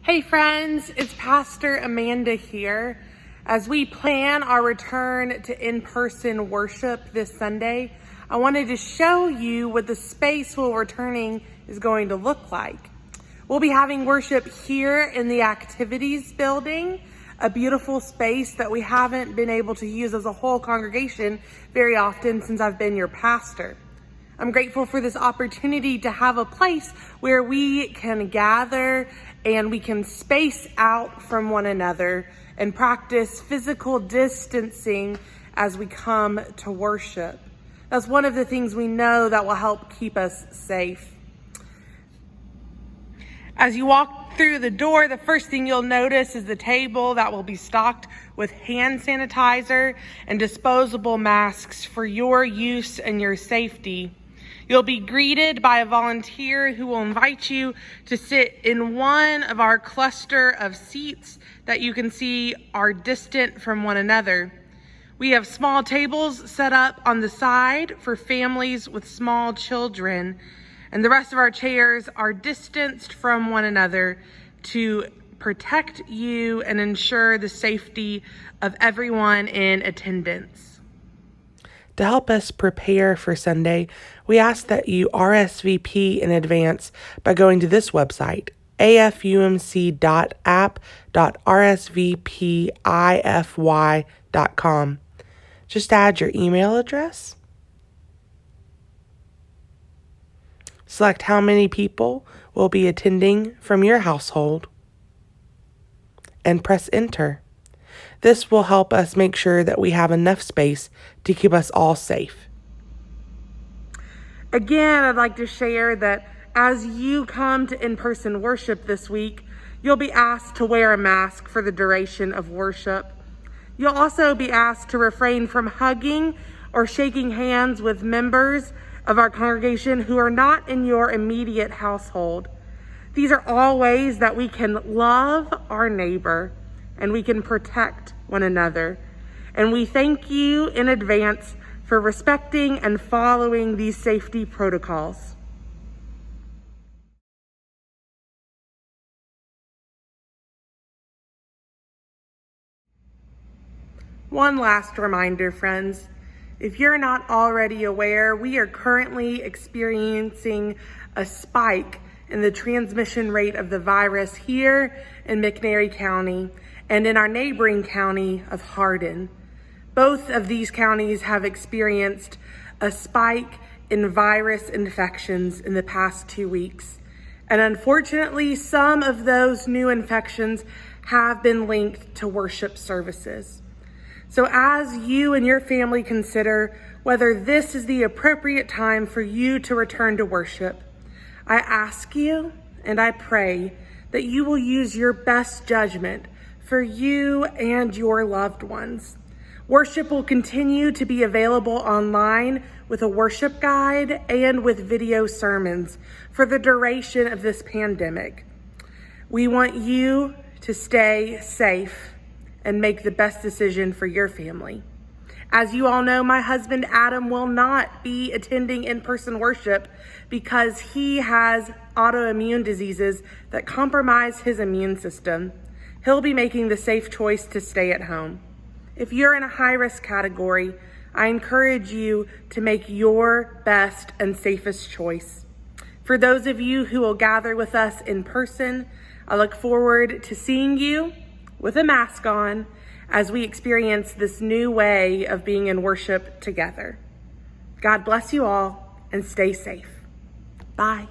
Hey friends, it's Pastor Amanda here. As we plan our return to in-person worship this Sunday, I wanted to show you what the space we're returning is going to look like. We'll be having worship here in the activities building, a beautiful space that we haven't been able to use as a whole congregation very often since I've been your pastor. I'm grateful for this opportunity to have a place where we can gather and we can space out from one another and practice physical distancing as we come to worship. That's one of the things we know that will help keep us safe. As you walk through the door, the first thing you'll notice is the table that will be stocked with hand sanitizer and disposable masks for your use and your safety. You'll be greeted by a volunteer who will invite you to sit in one of our cluster of seats that you can see are distant from one another. We have small tables set up on the side for families with small children, and the rest of our chairs are distanced from one another to protect you and ensure the safety of everyone in attendance. To help us prepare for Sunday, we ask that you RSVP in advance by going to this website, afumc.app.rsvpify.com. Just add your email address, select how many people will be attending from your household, and press enter. This will help us make sure that we have enough space to keep us all safe. Again, I'd like to share that as you come to in-person worship this week, you'll be asked to wear a mask for the duration of worship. You'll also be asked to refrain from hugging or shaking hands with members of our congregation who are not in your immediate household. These are all ways that we can love our neighbor and we can protect one another. And we thank you in advance for respecting and following these safety protocols. One last reminder, friends. If you're not already aware, we are currently experiencing a spike in the transmission rate of the virus here in McNairy County and in our neighboring county of Hardin. Both of these counties have experienced a spike in virus infections in the past 2 weeks. And unfortunately, some of those new infections have been linked to worship services. So as you and your family consider whether this is the appropriate time for you to return to worship, I ask you and I pray that you will use your best judgment for you and your loved ones. Worship will continue to be available online with a worship guide and with video sermons for the duration of this pandemic. We want you to stay safe and make the best decision for your family. As you all know, my husband Adam will not be attending in-person worship because he has autoimmune diseases that compromise his immune system. He'll be making the safe choice to stay at home. If you're in a high-risk category, I encourage you to make your best and safest choice. For those of you who will gather with us in person, I look forward to seeing you with a mask on as we experience this new way of being in worship together. God bless you all and stay safe. Bye.